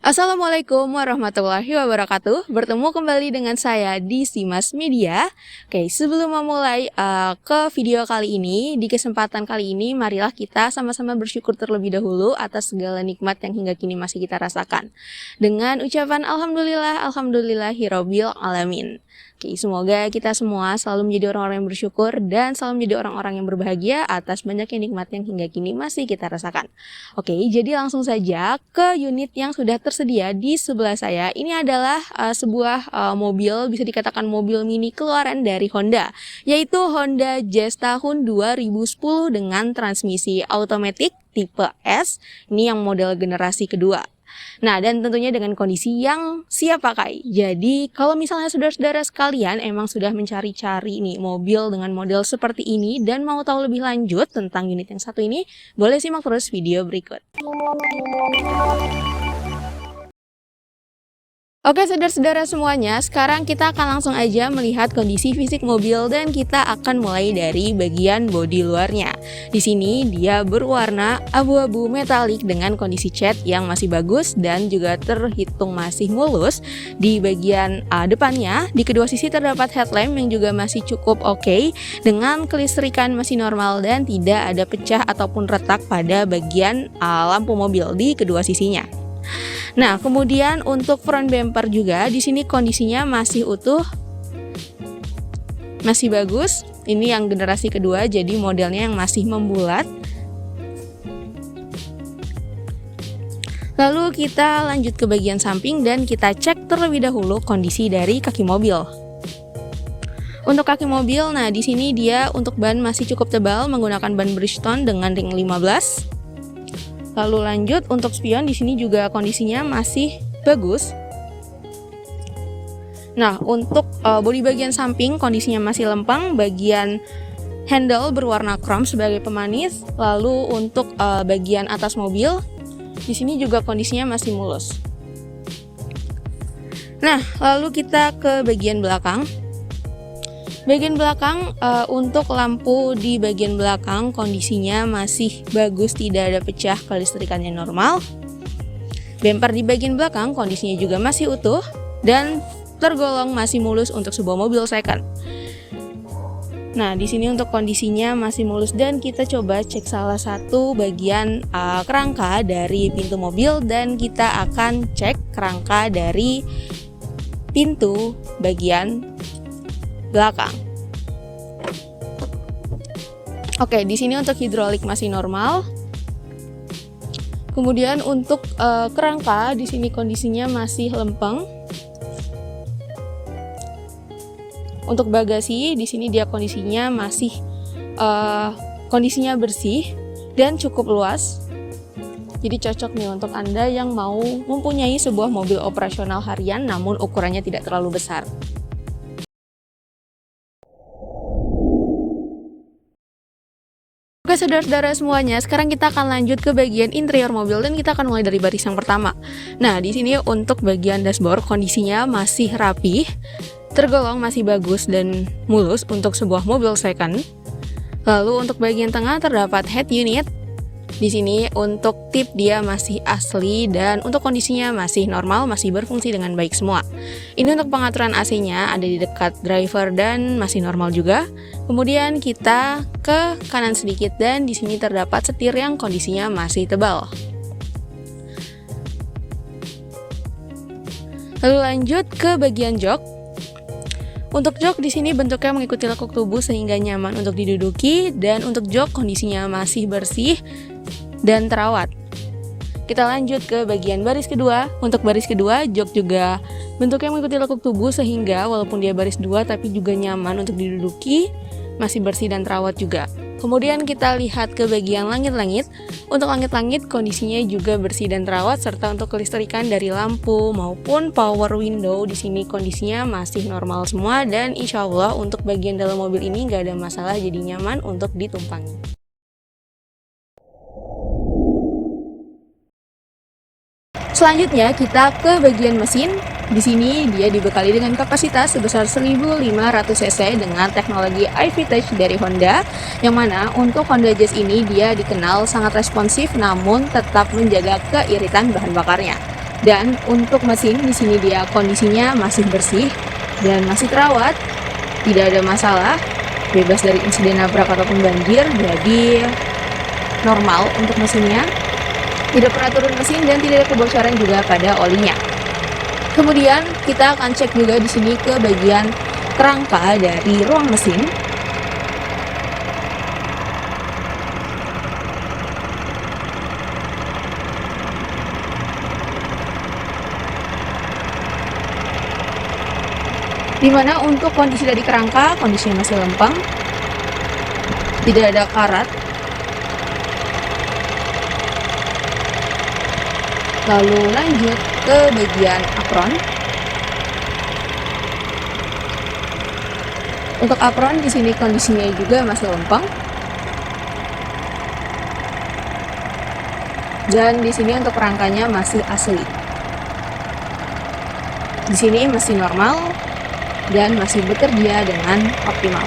Assalamualaikum warahmatullahi wabarakatuh. Bertemu kembali dengan saya di Simas Media. Oke, sebelum memulai ke video kali ini, di kesempatan kali ini marilah kita sama-sama bersyukur terlebih dahulu atas segala nikmat yang hingga kini masih kita rasakan. Dengan ucapan alhamdulillah, alhamdulillahirabbil alamin. Oke, semoga kita semua selalu menjadi orang-orang yang bersyukur dan selalu menjadi orang-orang yang berbahagia atas banyaknya nikmat yang hingga kini masih kita rasakan. Oke, jadi langsung saja ke unit yang sudah tersedia di sebelah saya. Ini adalah sebuah mobil, bisa dikatakan mobil mini keluaran dari Honda, yaitu Honda Jazz tahun 2010 dengan transmisi automatic tipe S. Ini yang model generasi kedua. Nah, dan tentunya dengan kondisi yang siap pakai. Jadi, kalau misalnya saudara-saudara sekalian emang sudah mencari-cari nih mobil dengan model seperti ini dan mau tahu lebih lanjut tentang unit yang satu ini, boleh simak terus video berikut. Oke saudara-saudara semuanya, sekarang kita akan langsung aja melihat kondisi fisik mobil dan kita akan mulai dari bagian bodi luarnya. Di sini dia berwarna abu-abu metalik dengan kondisi cat yang masih bagus dan juga terhitung masih mulus. Di bagian depannya, di kedua sisi terdapat headlamp yang juga masih cukup oke dengan kelistrikan masih normal dan tidak ada pecah ataupun retak pada bagian lampu mobil di kedua sisinya. Nah, kemudian untuk front bumper juga di sini kondisinya masih utuh, masih bagus. Ini yang generasi kedua, jadi modelnya yang masih membulat. Lalu kita lanjut ke bagian samping dan kita cek terlebih dahulu kondisi dari kaki mobil. Untuk kaki mobil, nah di sini dia untuk ban masih cukup tebal menggunakan ban Bridgestone dengan ring 15. Lalu lanjut untuk spion di sini juga kondisinya masih bagus. Nah, untuk bodi bagian samping kondisinya masih lempeng, bagian handle berwarna chrome sebagai pemanis. Lalu untuk bagian atas mobil di sini juga kondisinya masih mulus. Nah, lalu kita ke bagian belakang. Bagian belakang untuk lampu di bagian belakang kondisinya masih bagus, tidak ada pecah, kelistrikannya normal. Bumper di bagian belakang kondisinya juga masih utuh dan tergolong masih mulus untuk sebuah mobil second. Nah, di sini untuk kondisinya masih mulus dan kita coba cek salah satu bagian kerangka dari pintu mobil dan kita akan cek kerangka dari pintu bagian belakang. Oke, di sini untuk hidrolik masih normal. Kemudian untuk kerangka di sini kondisinya masih lempeng. Untuk bagasi di sini dia kondisinya masih kondisinya bersih dan cukup luas. Jadi cocok nih untuk Anda yang mau mempunyai sebuah mobil operasional harian namun ukurannya tidak terlalu besar. Oke saudara-saudara semuanya, sekarang kita akan lanjut ke bagian interior mobil dan kita akan mulai dari baris yang pertama. Nah, di sini untuk bagian dashboard kondisinya masih rapi, tergolong masih bagus dan mulus untuk sebuah mobil second. Lalu untuk bagian tengah terdapat head unit. Di sini untuk tip dia masih asli dan untuk kondisinya masih normal, masih berfungsi dengan baik semua. Ini untuk pengaturan AC-nya ada di dekat driver dan masih normal juga. Kemudian kita ke kanan sedikit dan di sini terdapat setir yang kondisinya masih tebal. Lalu lanjut ke bagian jok. Untuk jok di sini bentuknya mengikuti lekuk tubuh sehingga nyaman untuk diduduki dan untuk jok kondisinya masih bersih dan terawat. Kita lanjut ke bagian baris kedua. Untuk baris kedua, jok juga bentuknya mengikuti lekuk tubuh sehingga walaupun dia baris dua tapi juga nyaman untuk diduduki, masih bersih dan terawat juga. Kemudian kita lihat ke bagian langit-langit. Untuk langit-langit kondisinya juga bersih dan terawat serta untuk kelistrikan dari lampu maupun power window di sini kondisinya masih normal semua dan insya Allah untuk bagian dalam mobil ini nggak ada masalah, jadi nyaman untuk ditumpangi. Selanjutnya kita ke bagian mesin. Di sini dia dibekali dengan kapasitas sebesar 1500 cc dengan teknologi iVTech dari Honda, yang mana untuk Honda Jazz ini dia dikenal sangat responsif namun tetap menjaga keiritan bahan bakarnya. Dan untuk mesin di sini dia kondisinya masih bersih dan masih terawat, tidak ada masalah, bebas dari insiden nabrak ataupun banjir, jadi normal untuk mesinnya. Tidak pernah turun mesin dan tidak ada kebocoran juga pada olinya. Kemudian kita akan cek juga di sini ke bagian kerangka dari ruang mesin. Dimana untuk kondisi dari kerangka, kondisinya masih lempeng, tidak ada karat. Lalu lanjut ke bagian apron. Untuk apron di sini kondisinya juga masih lempeng. Dan di sini untuk kerangkanya masih asli. Di sini masih normal dan masih bekerja dengan optimal.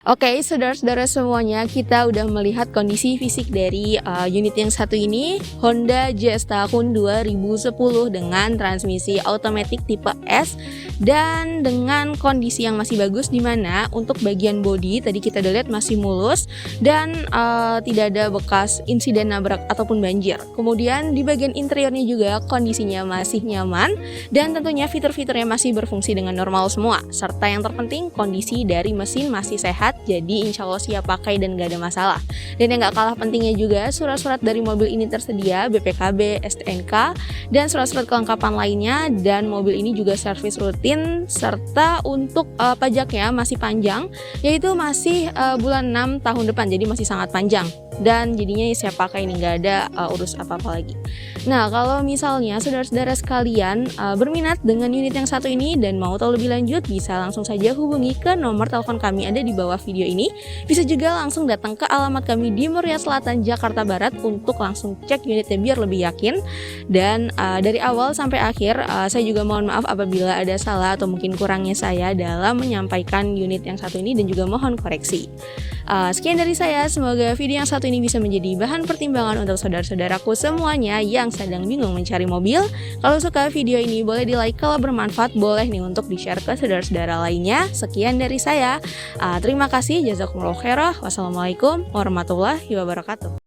Oke, saudara-saudara semuanya, kita udah melihat kondisi fisik dari unit yang satu ini, Honda Jazz tahun 2010 dengan transmisi automatic tipe S dan dengan kondisi yang masih bagus, dimana untuk bagian bodi tadi kita udah lihat masih mulus dan tidak ada bekas insiden nabrak ataupun banjir. Kemudian di bagian interiornya juga kondisinya masih nyaman dan tentunya fitur-fiturnya masih berfungsi dengan normal semua, serta yang terpenting kondisi dari mesin masih sehat, jadi insya Allah siap pakai dan gak ada masalah. Dan yang gak kalah pentingnya juga, surat-surat dari mobil ini tersedia, BPKB, STNK, dan surat-surat kelengkapan lainnya. Dan mobil ini juga servis rutin, serta untuk pajaknya masih panjang, yaitu masih bulan 6 tahun depan, jadi masih sangat panjang. dan jadinya saya pakai ini, nggak ada urus apa-apa lagi. Nah, kalau misalnya saudara-saudara sekalian berminat dengan unit yang satu ini dan mau tahu lebih lanjut, bisa langsung saja hubungi ke nomor telepon kami ada di bawah video ini. Bisa juga langsung datang ke alamat kami di Muria Selatan, Jakarta Barat untuk langsung cek unitnya biar lebih yakin. Dan dari awal sampai akhir saya juga mohon maaf apabila ada salah atau mungkin kurangnya saya dalam menyampaikan unit yang satu ini dan juga mohon koreksi. Sekian dari saya, semoga video yang satu ini bisa menjadi bahan pertimbangan untuk saudara-saudaraku semuanya yang sedang bingung mencari mobil. Kalau suka video ini boleh di like, kalau bermanfaat boleh nih untuk di-share ke saudara-saudara lainnya. Sekian dari saya, terima kasih, jazakumullah khairah, wassalamualaikum warahmatullahi wabarakatuh.